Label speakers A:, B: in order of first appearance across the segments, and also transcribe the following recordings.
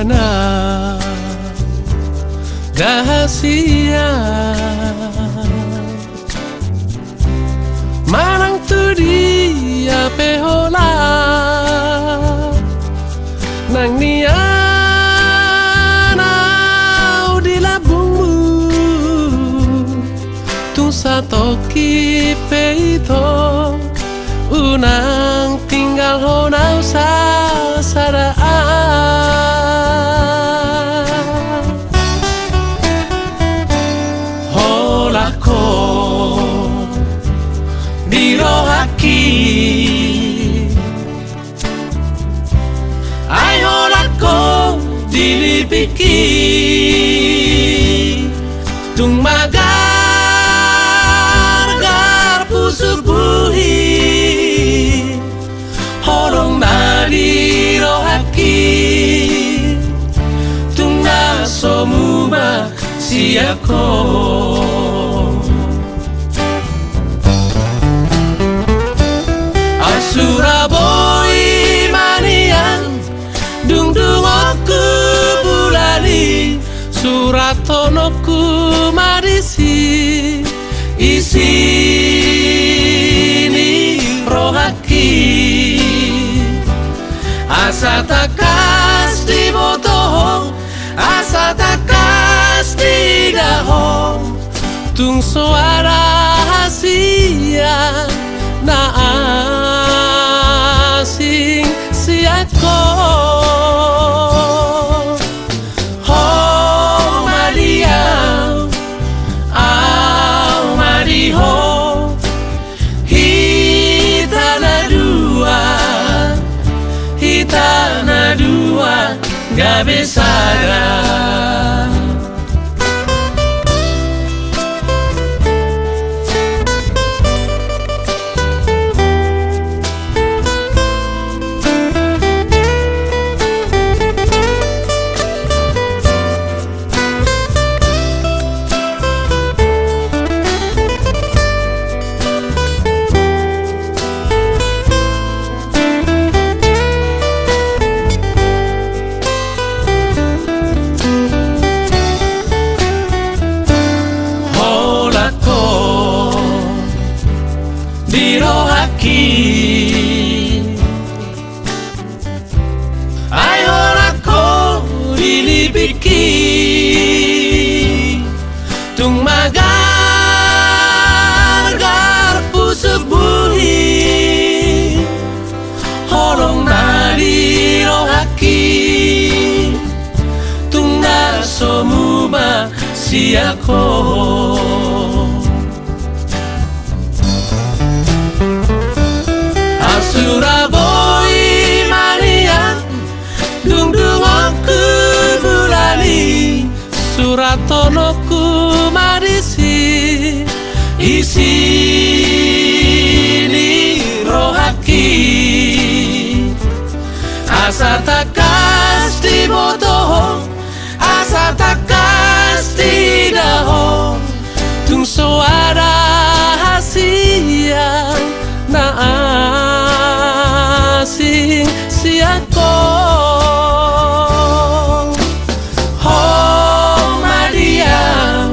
A: mana rahasia Marang tu dia pehola Nang nianau di labungmu Tu satoki peito Unang tinggal honau sasaraan Holako dirohaki Ay holako dilipiki Tung magar pusubuhi Holong nari rohaki Tung nasomuma siako Suraboi manian Dung aku bulani Suratonoku marisi Isini rohaki Asa takas di botoh Asa takas di daho Tung suara hasia na asing siako Ho Maria Au Mariho Hitana dua Gak besara Tung magar pusubuhi Holong nari rohaki Tung nasomuma siako Suraboi mania Dung aku bulani Suratonoku marisi Isini rohaki Asa takas di botoh Asa takas di daho Tung suara hasia na asing siako Ho Maria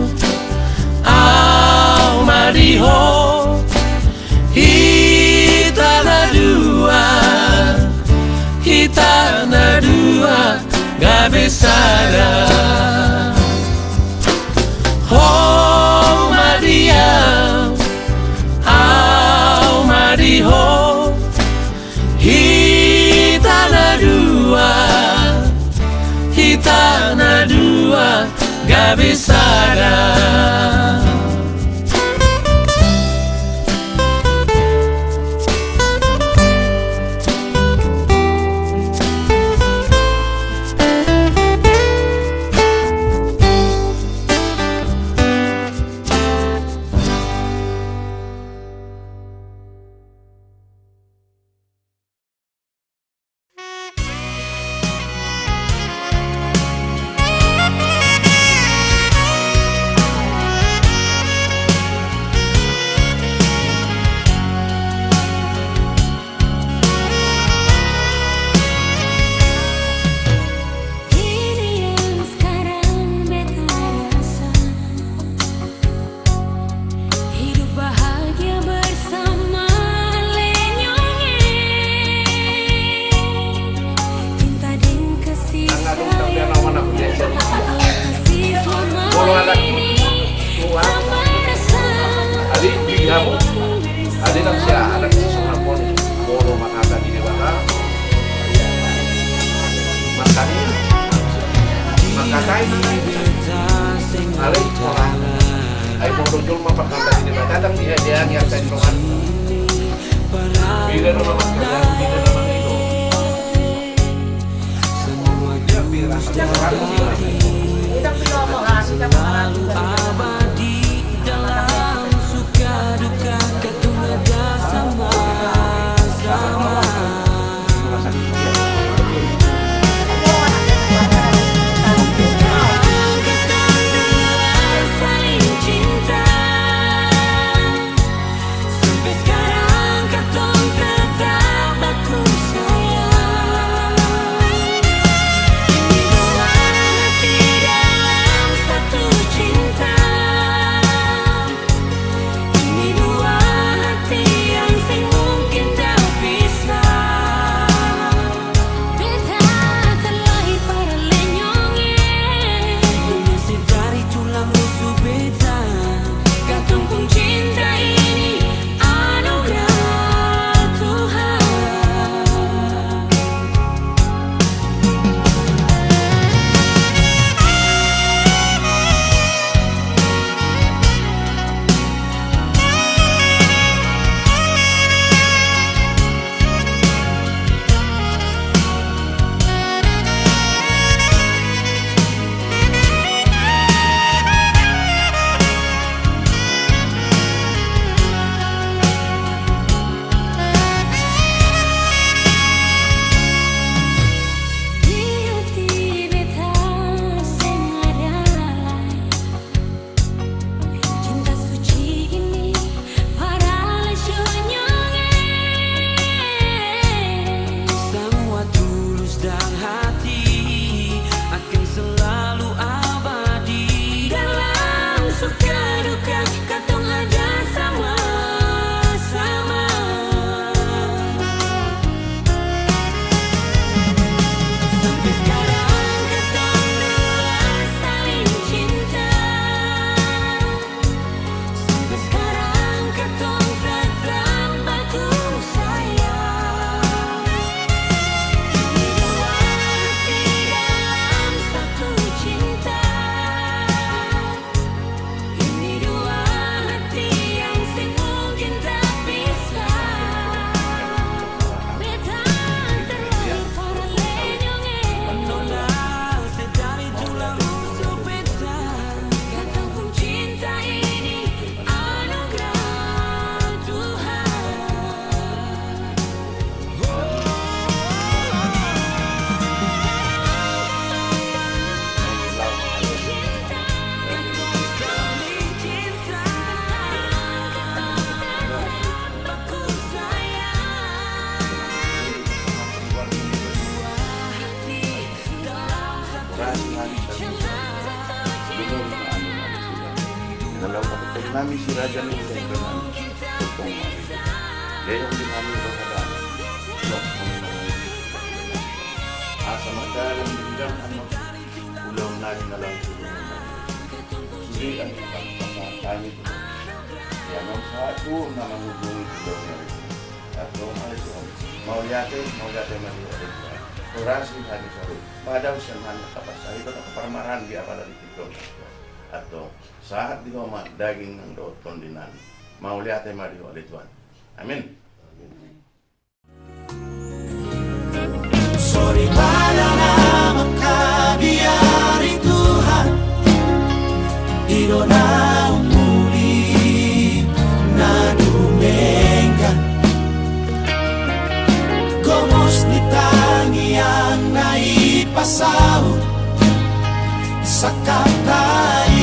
A: Au Mariho Hitana dua Gak besara Ho Maria Au Mariho Hitana dua Gak besara
B: Namun, ada lang siya, anak sa sumapon, puro makaka di bata, makanin, makakain, alay orang, ay puro mapakanta di bata, kadang dia yang sa ilungan. Bila naman magkalang, bila naman ito. Dia pira,
A: selalu abadi dalam suka duka ketung ada sama-sama.
B: Nami si Raja ni dengan tepung dia yang dinami rokadan sok asa madalang bidang ano ulang nani na lang sulit ang pagkakatayin ito yan ang satu na manghubungi ulang nari at doon ito maulate maliwalik orasi hani sorry padaw siya man kapasay ito na kaparamaran di apa dari tiktok atau saat di rumah daging ng doot kondinan mauli ate Mario alituan. Amin.
C: Sorry para na makabiyari Tuhan Iro na umuli na dumengan Gomos ni tangi ang naipasaw sa kapay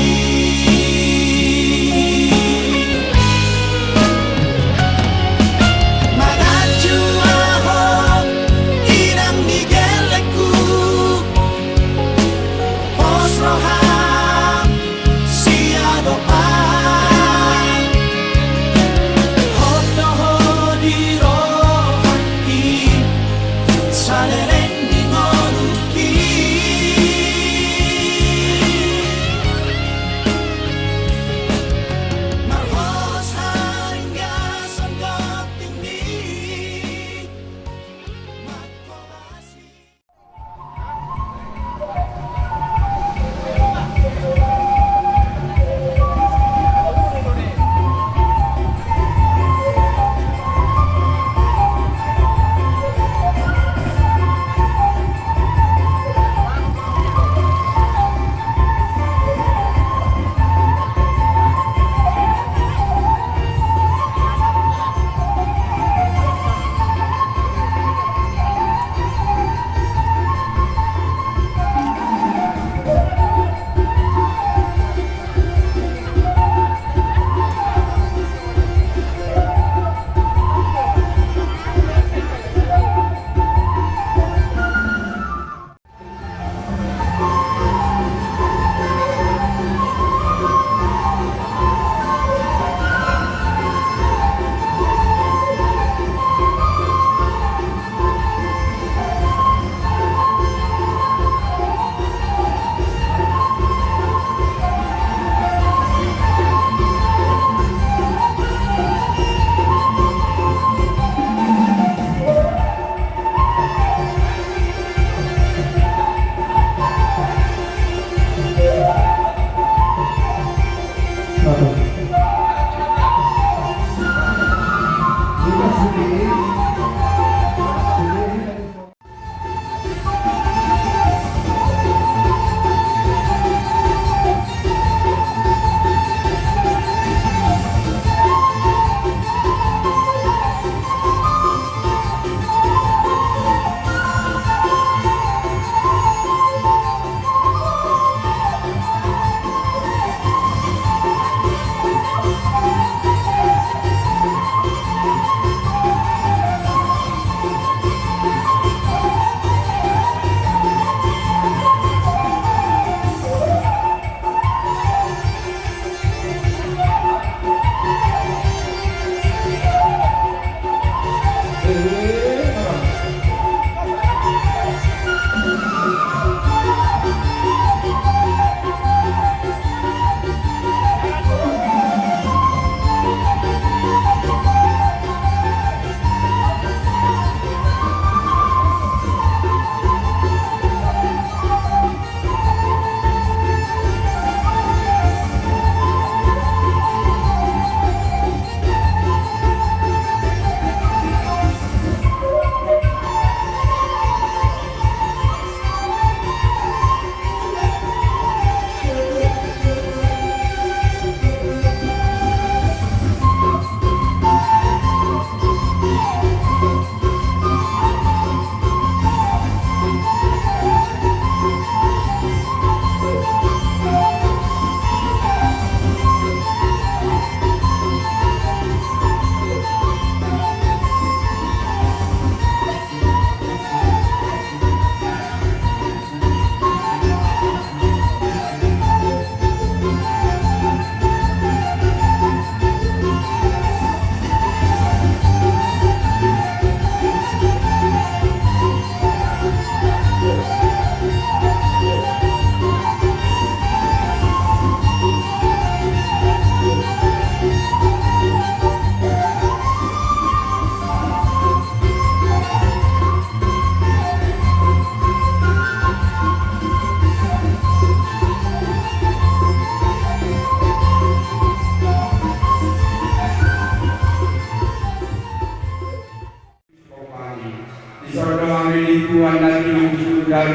D: Tuhan dan Ibu dan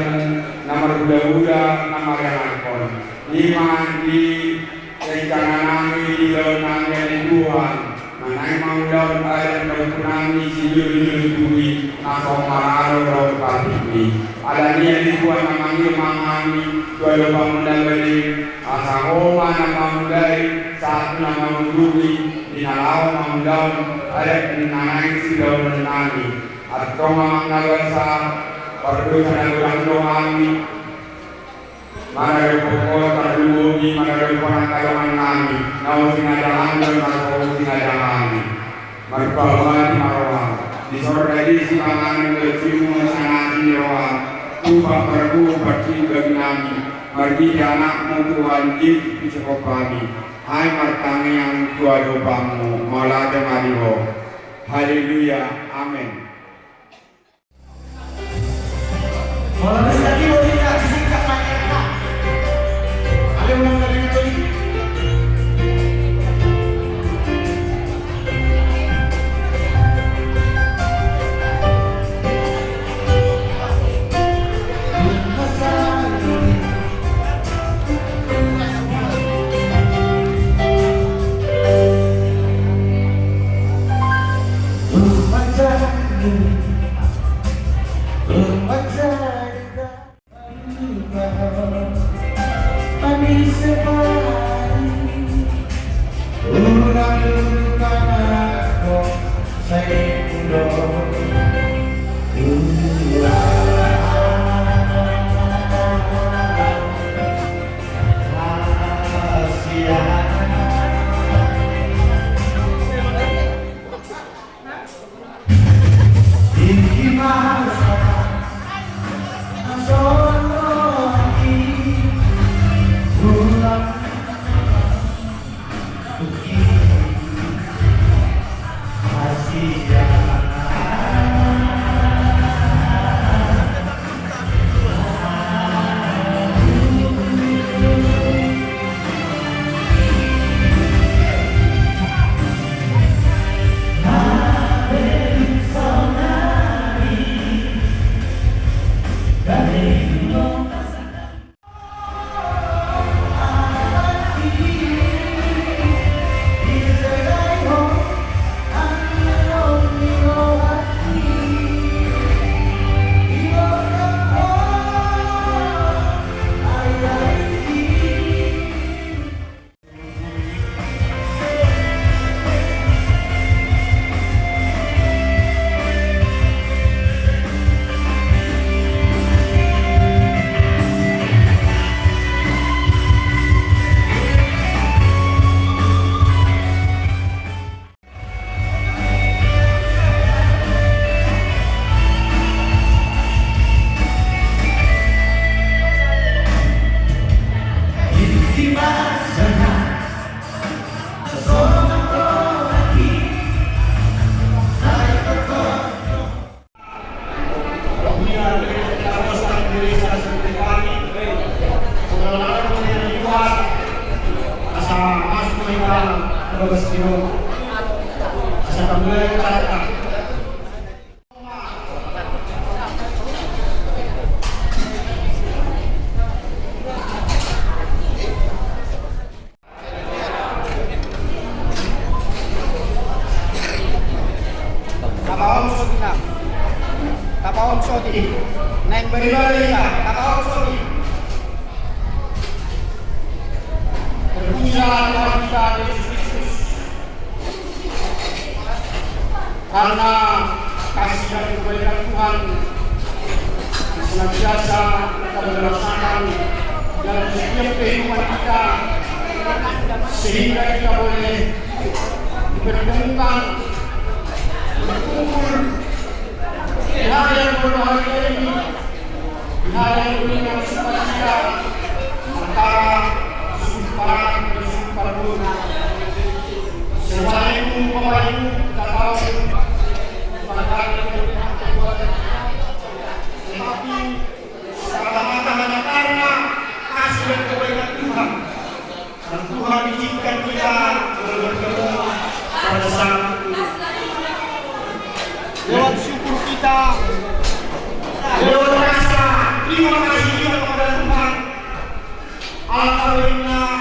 D: nama budak-budak nama renakon iman di rencana nami di dalam nami Tuhan manai mau daun ayat daun nami sibil tui nakong mararo daun katimi ada dia di Tuhan namanya mangami tuan pamudai asa oma nama mudai satu nama mudui di nalau mamdaun ayat di nanai si daun nami atau mamang nagasa berdoa dalam doami mana ada pokok terdugi mana ada orang kalangan kami nawa singajalan dan nawa singajalan merpalwati marwah di sorga di sipangan bercium sangat nyawa tumpah berbu bercium bagi kami bagi anakmu Tuhan di sekolah kami hai martangi yang tua dopamu malah demariho haleluya amin.
C: Malam lagi mau tidak disingkat mereka. Ada orang dari itu.
E: Asia.
C: Saya mulai kata.
E: Kapawang Soti, naik beri-beri Kapawang Soti. Berbunyilah Tuhan kita Yesus Kristus. Karena kasih dan kebaikan Tuhan senantiasa kita merasakan dalam setiap kehidupan kita, sehingga kita boleh dipertemukan, berkumpul di hari yang berbahagia ini, di hari yang penuh sukacita antara suku Barat dan suku Karbon. Selain itu, Bapak Ibu, kita tahu bukan hanya berpihak kepada, tetapi semata-mata hanya karena kasih dan kebaikan Tuhan. Dan Tuhan izinkan kita bertemu pada saat itu. Lewat syukur kita, lewat rasa terima kasih kita kepada Tuhan, alhamdulillah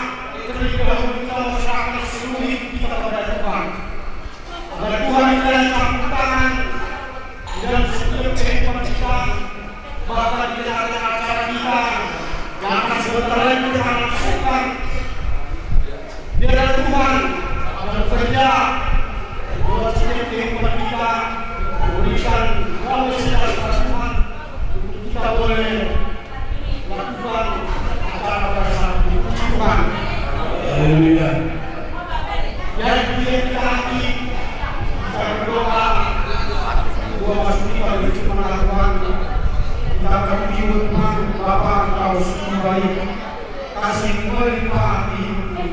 E: terlebih dahulu kita menyerahkan seluruh hidup kita kepada Tuhan. Agar Tuhan yang campur tangan dalam setiap kehidupan kita, bahkan di acara kita yang akan sebentar lagi kita akan langsungkan. Biarlah Tuhan yang bekerja dalam setiap kehidupan kita, memberikan damai sejahtera Tuhan untuk kita boleh melakukan acara pada saat ini. Puji Tuhan.
C: Haleluya.
E: Yang kemudian kita lagi kita berdoa, doa masuk kita berjumpa Tuhan. Kita akan menyebut Tuhan Bapa Engkau sungguh baik, kasih melimpah di hidup ini.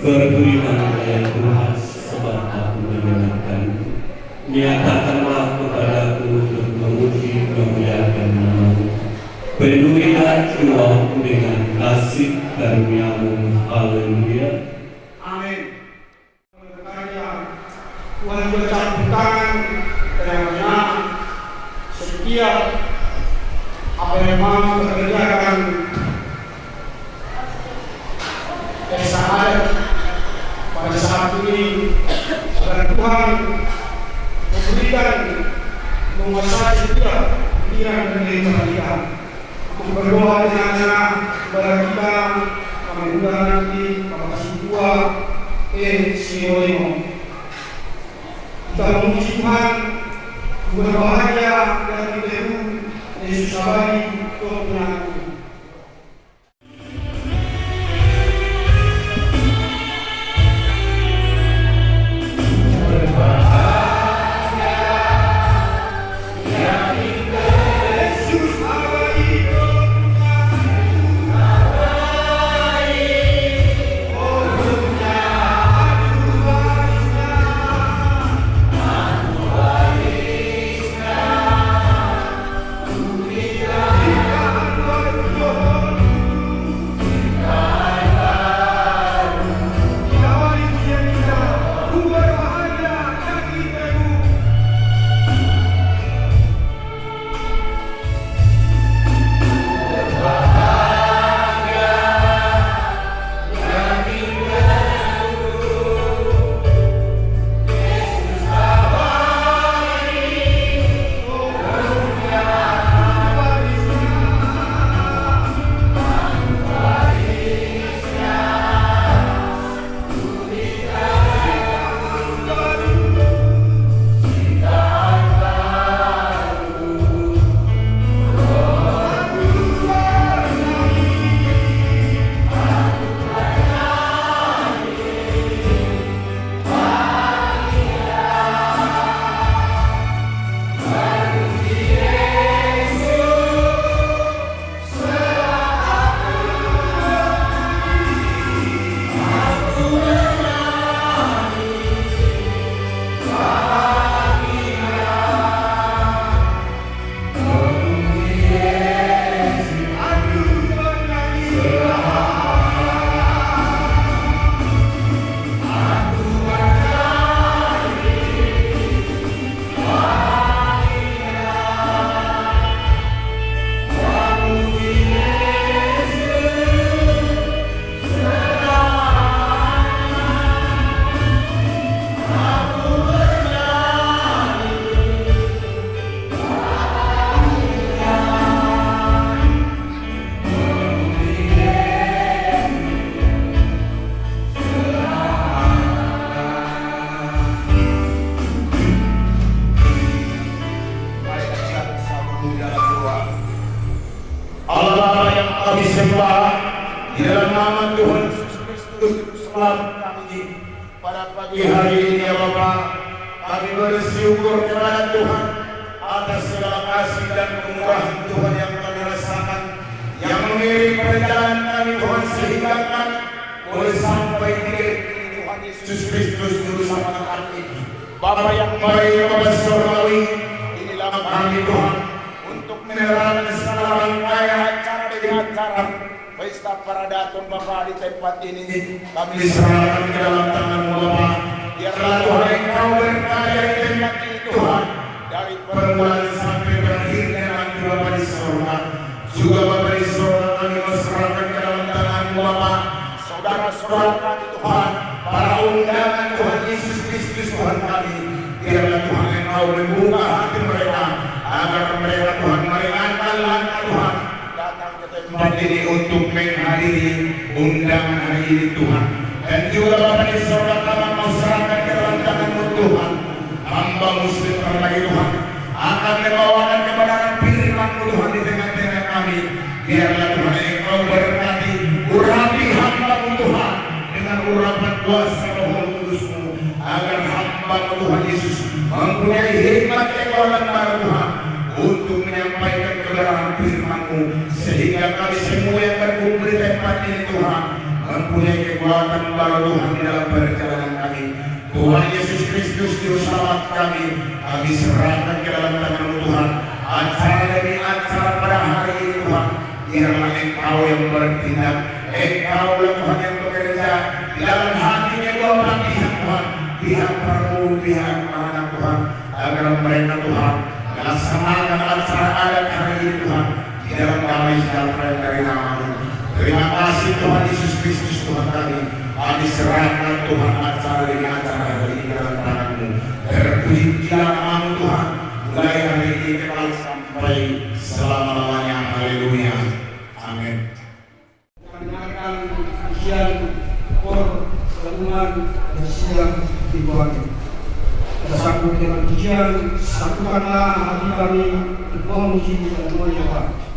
F: Berikanlah ya Tuhan, sebab aku menyenangkan. Nyatakanlah kepadaku untuk memuji memuliakan nama-Mu. Penuhilah jiwaku dengan kasih karunia-Mu. Haleluya.
E: Amin. Tuhan bercampur tangan karena setiap apa yang mau kita kerjakan desa adat pada saat ini, agar Tuhan memberikan menguasai setiap pikiran dan kehidupan kita. Untuk berdoa dengan kepada kita, kami undang nanti Bapak Kasih Sinolimo. Kita memuji Tuhan, berbahagia dan berteru Yesus abadi Tuhan mengaku.
G: Allah yang kami sembah, di dalam nama Tuhan Yesus Kristus, selamat kami pada pagi hari ini ya Bapa. Kami bersyukur kepada Tuhan atas segala kasih dan kemurahan Tuhan yang kami rasakan, yang mengiring perjalanan kami Tuhan, sehingga kami boleh sampai di Tuhan Yesus Kristus Juru Selamat kami. Bapa yang baik, Bapa surgawi, inilah kami Tuhan untuk menerangkan segala rangkaian acara demi acara Pesta Paradaton Bapa di tempat ini. Kami serahkan ke dalam tangan-Mu Bapa. Biarlah Tuhan Engkau berkarya di tempat ini Tuhan, dari permulaan sampai berakhirnya nanti Bapa di surga. Juga Bapa di surga kami serahkan ke dalam tangan-Mu Bapa. Saudara-saudara kami Tuhan, para undangan Tuhan Yesus Kristus Tuhan kami, biarlah Tuhan Engkau membuka hati mereka, agar mereka Tuhan meringankan langkah Tuhan datang ke tempat ini untuk menghadiri undangan hari ini Tuhan. Dan juga Bapa di surga kami mau serahkan ke dalam tangan-Mu Tuhan. Hamba muslim terlagi Tuhan akan membawakan kebenaran firman-Mu Tuhan di tengah-tengah kami. Biarlah Tuhan Engkau berkati, urapi hamba-Mu Tuhan dengan urapan kuasa Roh Kudus-Mu, agar hamba-Mu Tuhan Yesus mempunyai hikmat kekuatan baru Tuhan untuk menyampaikan kebenaran firman-Mu, sehingga kami semua yang berkumpul di tempat ini Tuhan mempunyai kekuatan baru Tuhan di dalam perjalanan kami. Tuhan Yesus Kristus Juru Selamat kami serahkan ke dalam tangan-Mu Tuhan. Acara demi acara pada hari ini Tuhan, biarlah Engkau yang bertindak, Engkaulah Tuhan yang bekerja di dalam hatinya dua belah pihak Tuhan, pihak Prabu, pihak anak Tuhan, agar mereka Tuhan melaksanakan acara adat hari ini Tuhan di damai sejahtera dari nama-Mu. Terima kasih Tuhan Yesus Kristus Tuhan kami. Kami serahkan Tuhan acara demi acara hari ini dalam tangan-Mu. Terpujilah nama-Mu Tuhan. Mulai hari ini kekal sampai selama-lamanya. Haleluya. Amin.
C: Mendengarkan ujian kor renungan dan siang di bawahnya. Kita sambung dengan ujian, satukanlah hati kami untuk memuji dan menyembah.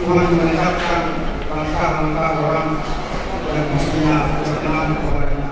C: Tuhan menetapkan langkah-langkah orang yang mestinya berkenan kepadanya.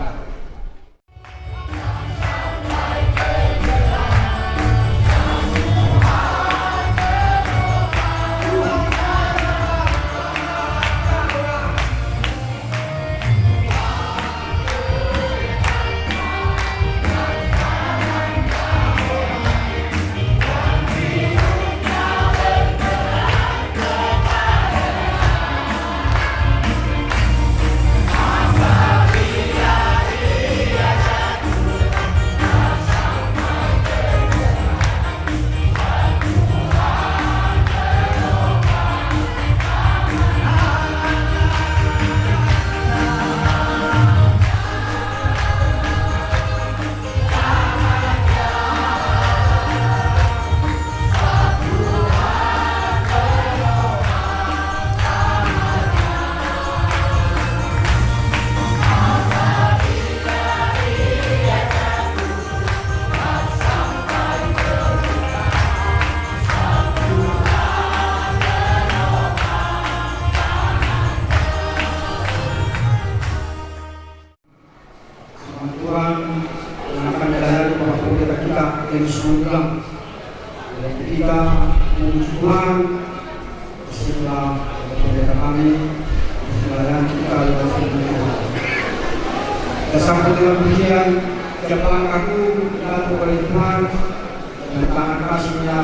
C: Tuhan mengenalkan jalan kepada kita yang seulang dan ketika memuji Tuhan bersihlah kepada kami dan kita yang seulang kita sambut dengan pujian jangan aku dan kepada Tuhan dan tangan kasih-Nya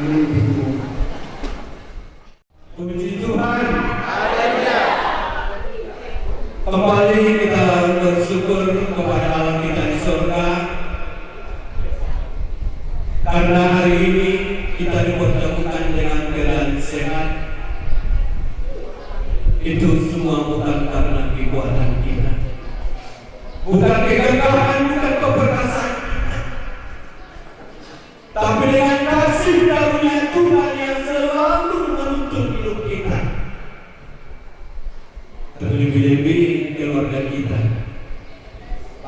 C: melindungiku.
F: Puji Tuhan. Kembali kita bersyukur kepada Allah kita di surga karena hari ini kita dipertemukan dengan keadaan sehat. Itu semua bukan karena kekuatan kita, bukan kegagalan, bukan keperkasaan kita, tapi dengan kasih karunia Tuhan yang selalu menuntun hidup kita. Terlebih-lebih keluarga kita,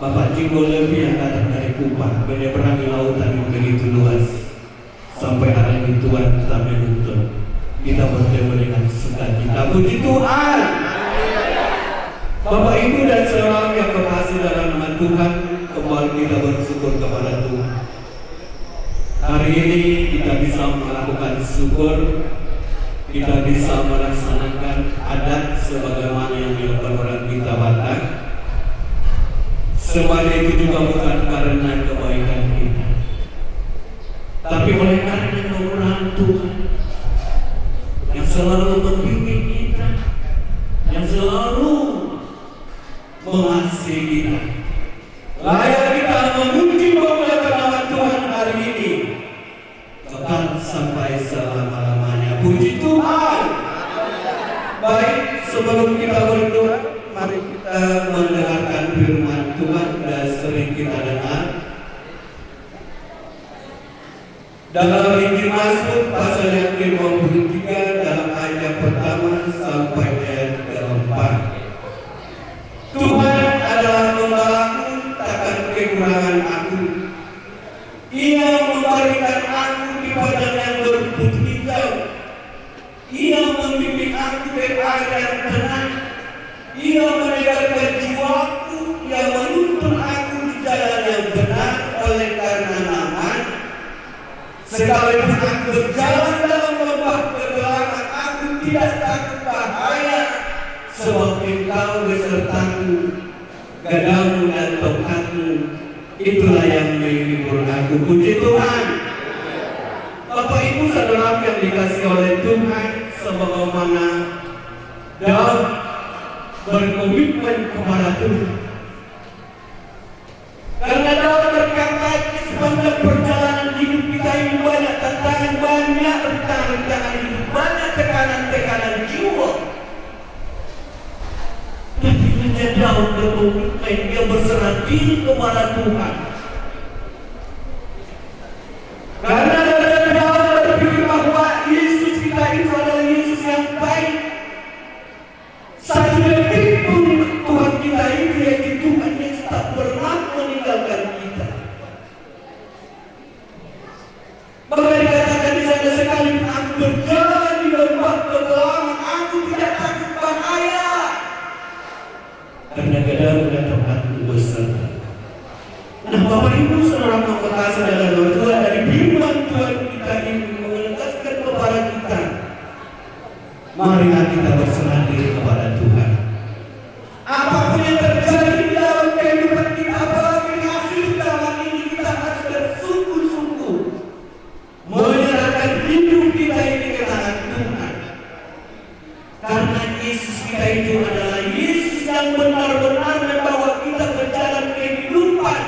F: Bapak Jimbo lebih yang datang dari Kupang menyeberangi lautan yang begitu luas sampai hari ini Tuhan tak menuntun kita bertemu dengan sukacita. Puji Tuhan. Bapak Ibu dan saudara yang berkasih dalam nama Tuhan, kembali kita bersyukur kepada Tuhan. Hari ini kita bisa melakukan syukur, kita bisa melaksanakan adat sebagaimana yang dilakukan orang kita Batak. Semua itu juga bukan karena kebaikan kita, tapi oleh karena kemurahan Tuhan yang selalu membimbing kita, yang selalu mengasihi kita. Layak kita memuji memuliakan nama Tuhan hari ini kekal sampai selama-lamanya. Puji Tuhan. Baik, sebelum kita berdoa, mari kita mendengarkan firman Tuhan dan sering kita dengar dalam Injil Mazmur pasal yang ke-53 dalam ayat yang pertama sampai ayat ke-4. Tuhan adalah gembalaku, takkan kekurangan aku. Ia memberikan aku di padang yang berumput hijau. Ia membimbing aku ke air yang tenang. Ia menyegarkan jiwaku. Ia menuntun aku di jalan yang benar oleh karena nama-Nya. Sekalipun aku berjalan dalam lembah kegelapan, aku tidak takut bahaya, sebab Engkau besertaku, gadamu dan tongkatmu, itulah yang menghibur aku. Puji Tuhan. Bapak Ibu saudara yang dikasihi oleh Tuhan, sebagaimana Daud berkomitmen kepada Tuhan. Karena Daud berkata, sepanjang perjalanan hidup kita ini banyak tantangan, banyak rintangan hidup, banyak tekanan-tekanan jiwa. Tapi hanya Daud berkomitmen, dia berserah diri kepada Tuhan. Karena Daud berpikir bahwa Yesus kita itu adalah Yesus yang baik. Satu detik pun Tuhan kita itu yaitu Tuhan yang tak pernah meninggalkan kita. Maka dikatakan di sana, sekalipun aku berjalan di lembah kegelapan, mudah-mudahan tempat itu berserta. Nah, Bapak Ibu Saudara yang terkasih dalam nama Tuhan, dari firman Tuhan kita ini menegaskan kepada kita, marilah kita berserah diri kepada Tuhan. Apapun yang terjadi dalam kehidupan kita, apalagi di akhir zaman ini, kita harus bersungguh-sungguh menyerahkan hidup kita ini ke tangan Tuhan. Karena Yesus kita itu adalah Yesus yang benar-benar membawa kita berjalan kehidupan.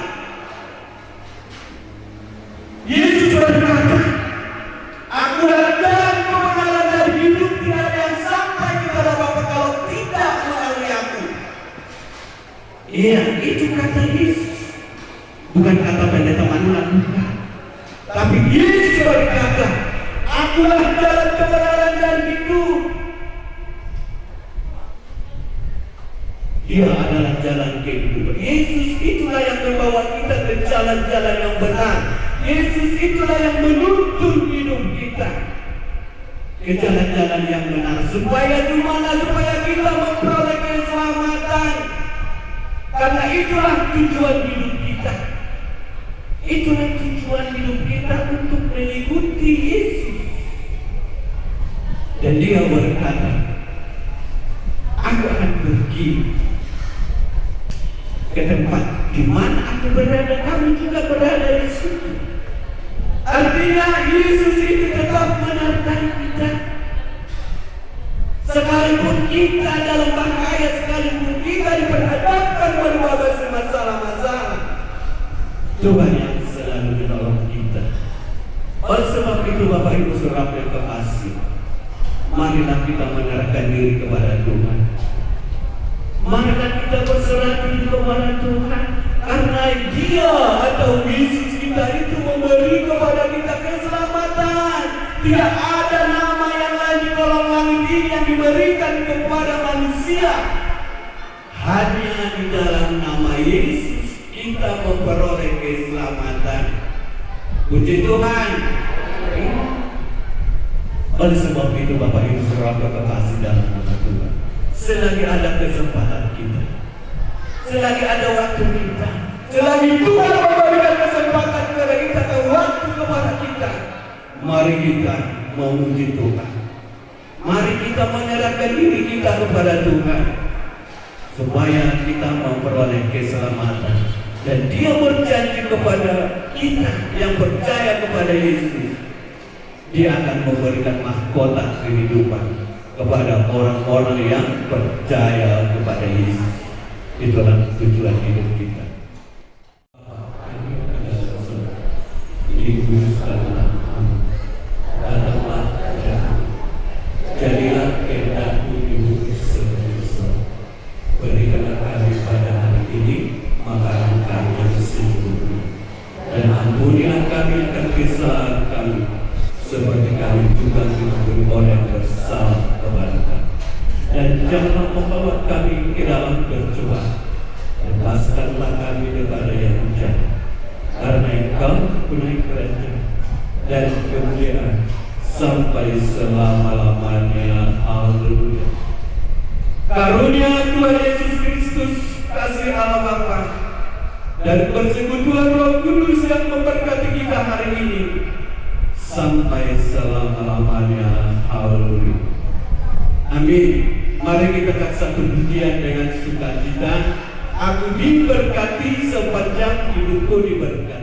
F: Yesus berkata, "Aku jalan kebenaran dan hidup, tidak ada yang sampai kepada Bapa kalau tidak melalui Aku." Iya, itu kata Yesus, bukan kata pendeta Manula, bukan. Tapi Yesus berkata, "Akulah jalan kebenaran dan hidup." Dia adalah jalan kehidupan. Yesus itulah yang membawa kita ke jalan-jalan yang benar. Yesus itulah yang menuntun hidup kita ke jalan-jalan yang benar. Supaya gimana? Supaya kita memperoleh keselamatan. Karena itulah tujuan hidup kita. Itulah tujuan hidup kita, untuk mengikuti Yesus. Dan dia berkata, "Aku akan pergi ke tempat di mana Aku berada, kamu juga berada di situ." Artinya Yesus itu tetap menyertai kita. Sekalipun kita dalam bahaya, sekalipun kita diperhadapkan berbagai masalah-masalah, Tuhan yang selalu menolong kita. Oleh sebab itu Bapak Ibu Saudara yang terkasih, marilah kita menyerahkan diri kepada Tuhan. Marilah kita berserah diri kepada Tuhan, karena Dia atau Yesus kita itu memberi kepada kita keselamatan. Tidak ada nama yang lain di kolong langit ini yang diberikan kepada manusia. Hanya di dalam nama Yesus kita memperoleh keselamatan. Puji Tuhan. Oleh sebab itu Bapak Ibu Saudara terkasih dalam nama Tuhan, selagi ada kesempatan kita, selagi ada waktu kita, selagi Tuhan memberikan kesempatan kepada kita dan waktu kepada kita, mari kita memuji Tuhan. Mari kita menyerahkan diri kita kepada Tuhan, supaya kita memperoleh keselamatan. Dan Dia berjanji kepada kita yang percaya kepada Yesus, Dia akan memberikan mahkota kehidupan kepada orang-orang yang percaya kepada Yesus. Itulah tujuan hidup kita. Datanglah kepadaku, jadilah kehendakmu di bumi seperti di surga. Berikanlah kami pada hari ini makanan kami yang sesungguhnya, dan ampunilah kami akan kesalahan kami, seperti kami juga mengampuni orang yang bersalah kepada kami. Dan janganlah membawa kami ke dalam percobaan, lepaskanlah kami daripada yang jahat, karena Engkau mempunyai kerajaan dan kemuliaan sampai selama-lamanya. Haleluya. Karunia Tuhan Yesus Kristus, kasih Allah Bapa, dan persekutuan Roh Kudus yang memberkati kita hari ini sampai selama-lamanya. Haleluya. Amin. Mari kita katakan satu pujian dengan sukacita. Aku diberkati sepanjang hidupku diberkati.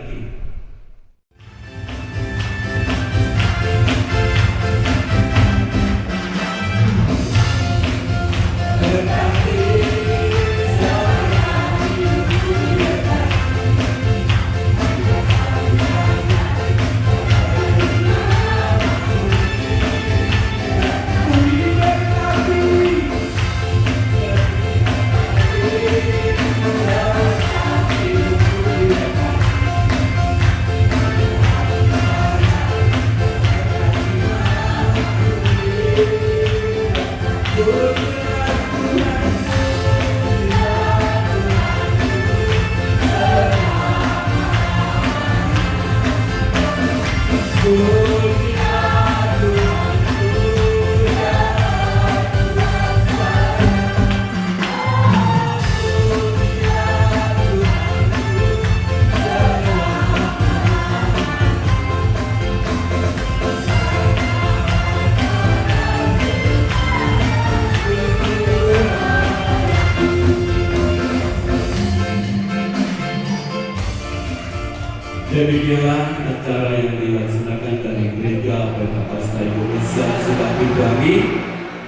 F: demikianlah acara yang dilaksanakan dari Gereja Pentakosta Indonesia sudah dibagi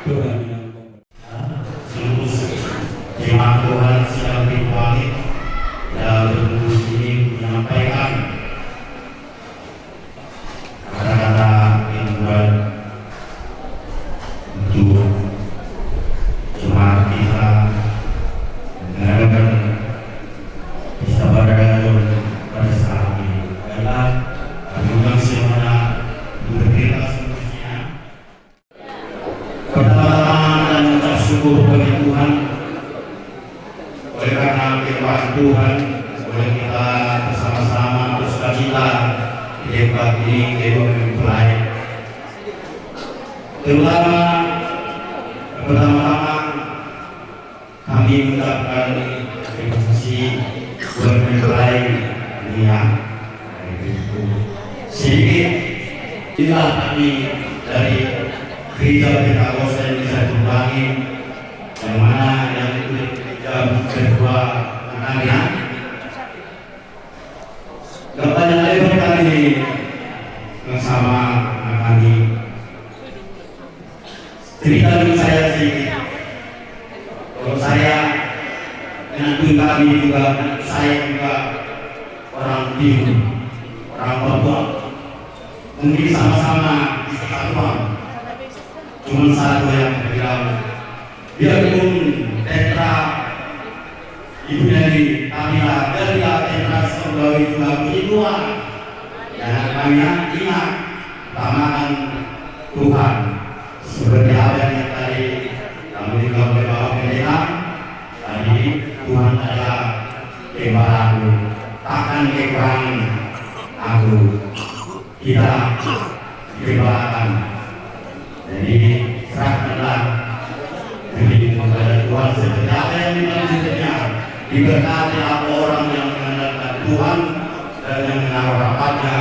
F: berhadiran
G: seluruh jemaat Tuhan sedang dipanggil dan berkumpul ini menyampaikan kata-kata himbauan untuk jemaat kita mendengarkan bisa berada pada saat ini. Adalah kami undang semuanya berbeda semuanya. Pertama-tama dan mengucap syukur bagi Tuhan. Oleh karena firman Tuhan, boleh kita bersama-sama bersukacita di tempat ini kehidupan mempelai. Terutama pertama-tama kami mengucapkan terima kasih buat mempelai dunia. Sedikit inilah kami dari Gereja Pentakosta Indonesia Tubangi, yang mana yang kedua anaknya gak banyak lebar kali bersama anak kami. Cerita dulu saya sedikit. Kalau saya dengan kami juga, saya juga orang Timur, orang Papua, mungkin sama-sama di kesatuan, cuma satu yang berbeda. Biarpun Tetra Ibu dari Kamila Geria Tetra Saudari juga puji Tuhan, dan kami ingat utamakan Tuhan seperti apa yang tadi kami juga berbawa pendeta. Tadi Tuhan adalah gembalaku, takkan kekurangan aku. Kita gembalakan. Jadi serahkanlah diri kepada Tuhan seperti apa yang dimaksudnya. Diberkati orang yang mengandalkan Tuhan dan yang menaruh harapannya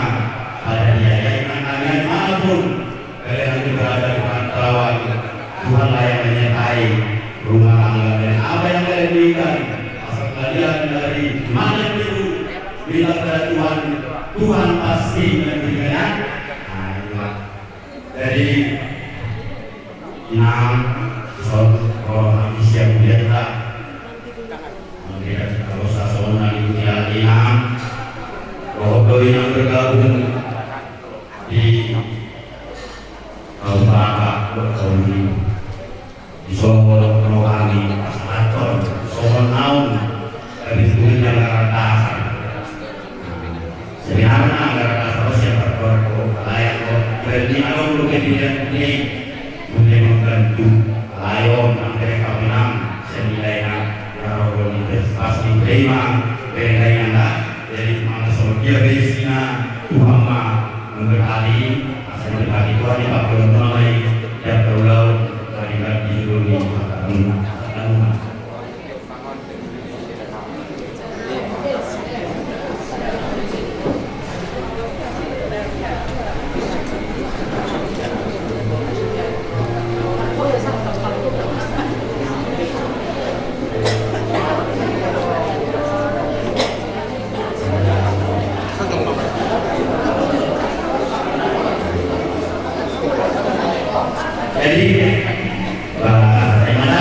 G: pada Dia. Jangan kalian manapun kalian berada di pantauan, Tuhanlah yang menyertai rumah tangga dan apa yang kalian berikan. Asal kalian dari mana itu bila kepada Tuhan, Tuhan pasti memberikannya. Jadi enam kalau kami siap biarlah kalau sasona dunia enam roh yang bergabung di Bangka berkauni di Solo Rohani Pasmaton Solo Naun dari dunia dasar sebenarnya anggaran dasar siapa layak berarti ada ini boleh membantu layon mereka menang senilainya kalau investasi diterima berdaya jadi mana dia besina Tuhan memberkati asal berkati Tuhan yang tak perlu mulai yang perlu dari dunia. Jadi, yang mana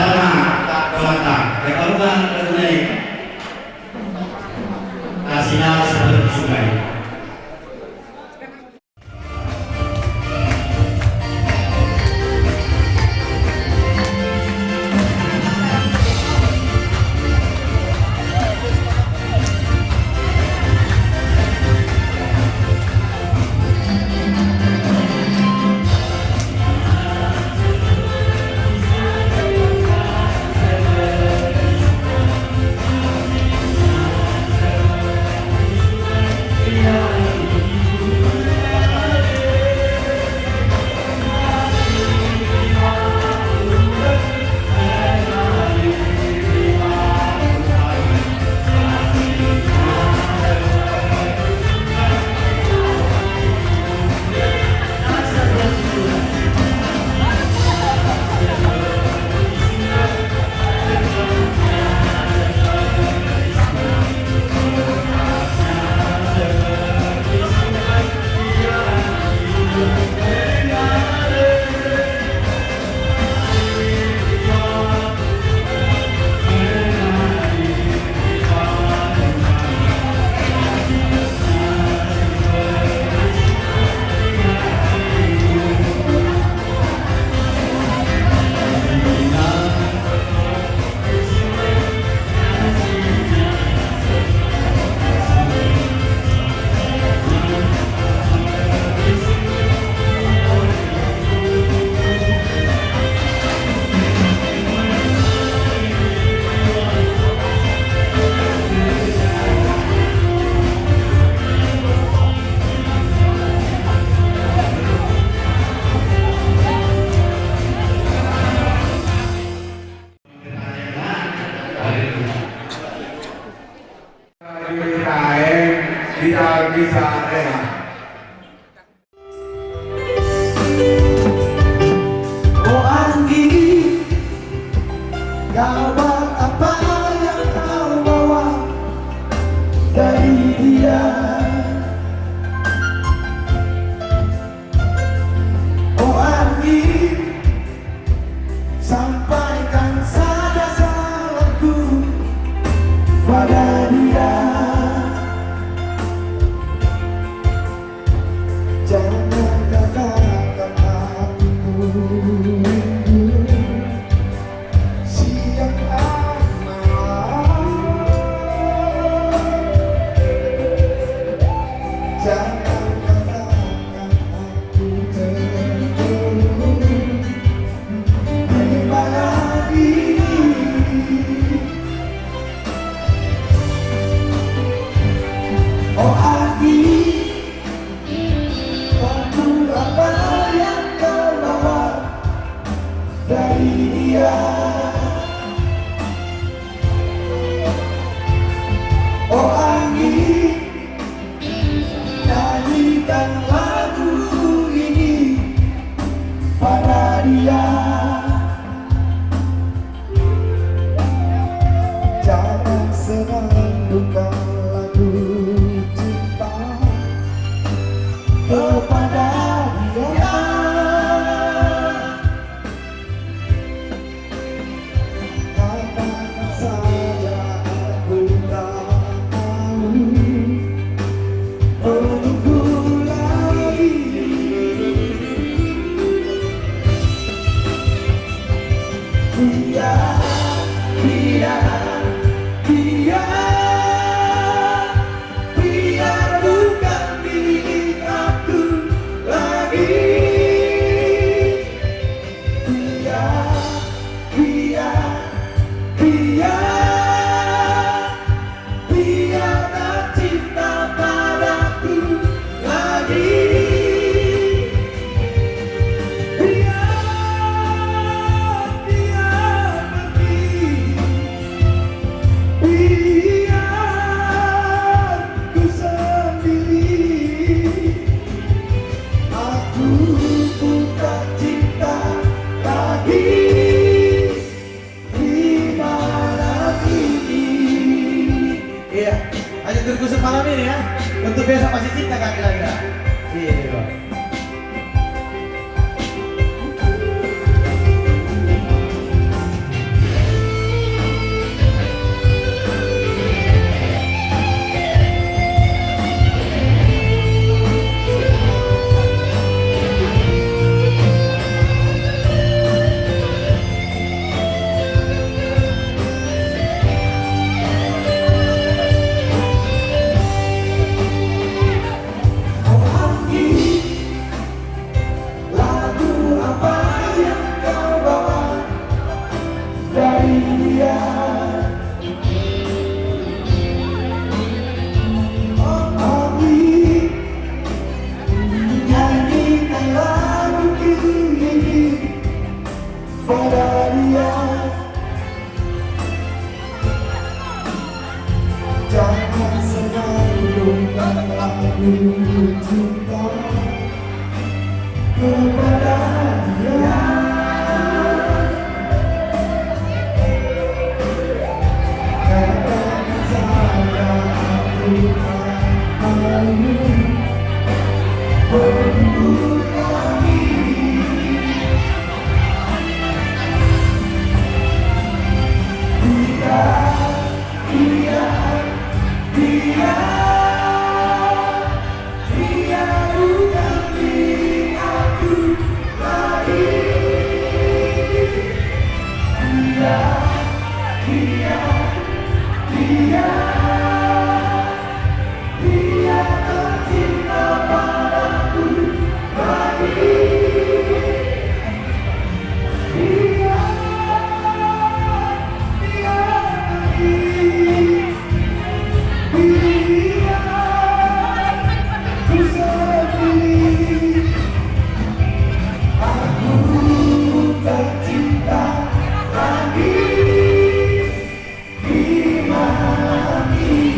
D: bisa rehat.
C: Oh Anggi, kabar apa yang kau bawa dari dia? Oh Anggi, sampaikan saja salahku pada dia. Jangan katakan aku rindu siang malam. Jangan katakan aku terlalu gimana ini. Oh Adi, waktu apa yang kau bawa dari dia? Oh Anggi, nyanyikan lagu ini pada dia. Jangan senandungkan lagu cinta kepada dia. Katakan saja aku tak tahu menunggu lagi. Biar, biar, biar, biar bukan milik aku lagi. Biar, biar, biar, biar tak cinta padaku lagi. Biar, biar pergi. Biar ku sendiri. Aku bukan cinta lagi di malam ini. Iya, lanjut terkhusus malam ini ya. Untuk besok masih cinta kan kira-kira. Iya. Oh Anggi, lagu apa yang kau bawa dari dia? Oh Anggi, nyanyikan lagu ini pada dia. Jangan senandungkan lagu cinta kepada dia. Katakan saja aku tak mau menunggu lagi. Biar, biar, biar, biar bukan milik aku lagi. Biar, biar, biar, biar tak cinta padaku lagi. Biar, biar lagi. Biar ku sendiri. Aku bukan cinta lagi di malam ini.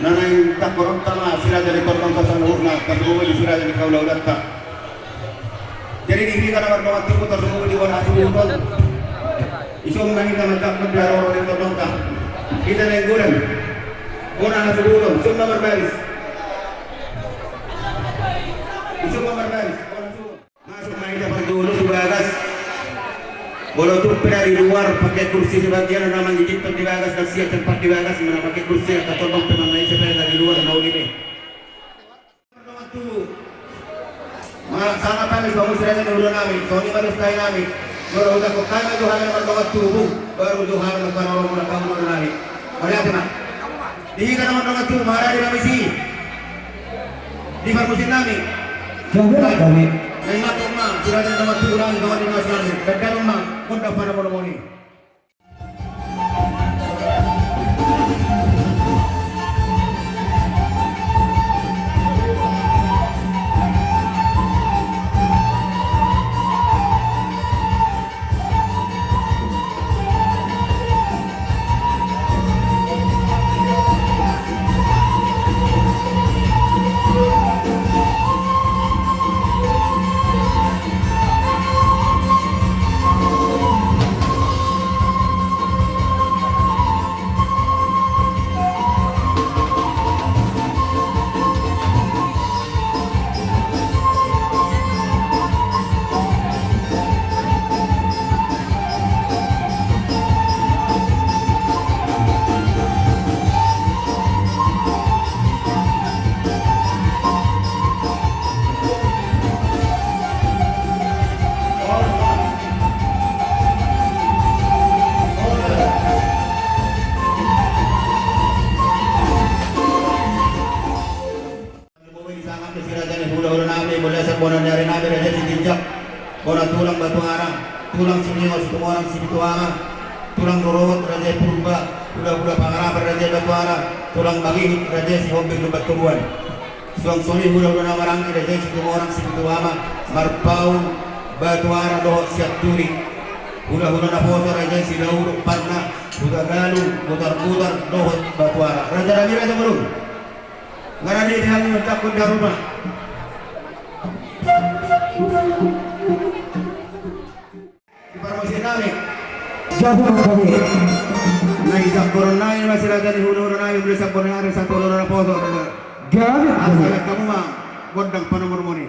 G: nanay takkoron tama sira dari korban kasan urna kadruwe di sira dari kaula ulatta jadi diri kana war doa tipu kadruwe di wan atu utol isom nang kita matak pendaro di todongka kita nang gulan ona atu utol summa berbaris isum berbaris masuk main dapat dulu di bagas Walau tuh dari luar pakai kursi di bagian nama gigit di bagas dan siap tempat di bagas mana pakai kursi atau tolong teman lain supaya dari luar mau gini. Malah sangat kami kamu sudah dulu kami, Tony baru sekali kami. Baru udah kok kami tuh hanya berdoa tubuh, baru tuh hanya berdoa orang kamu baru lari. Mari apa nak? Di kana berdoa tubuh marah di kami sih. Di permusim kami.
C: Jangan kami.
G: Memang rumah sudah ada nama turun kawan di masyarakat. Dan rumah pun dapat nama ini. Bona tulang batu arang, tulang sini masuk orang situ arang, tulang dorowat raja purba, udah pangarap raja batu arang, tulang bagi raja si hobi lu batuan, suang soni udah nama orang raja situ orang situ ama, marpau batu arang doh siap turi, udah naposo raja si laur parna, udah galu putar doh batu arang, raja belum, ngarani dia takut di rumah. Informasi kami.
C: Jangan kami.
G: Naisap corona ini masih ada di hulu naik beli sabun yang ada satu orang foto.
C: Jangan kami.
G: Asal kamu mah godang panomor moni.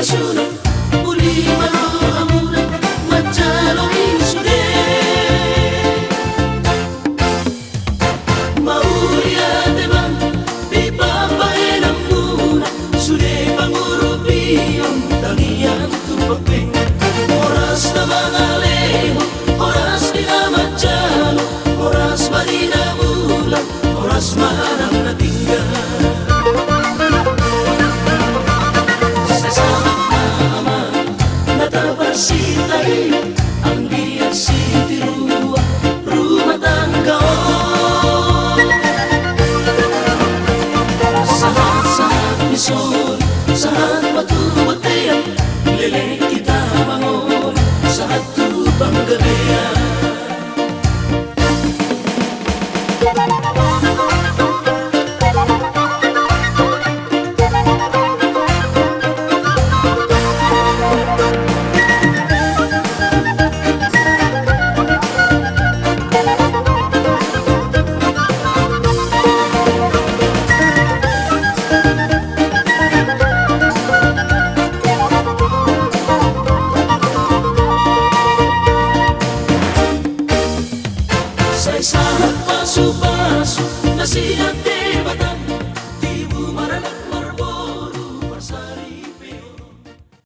A: Nasional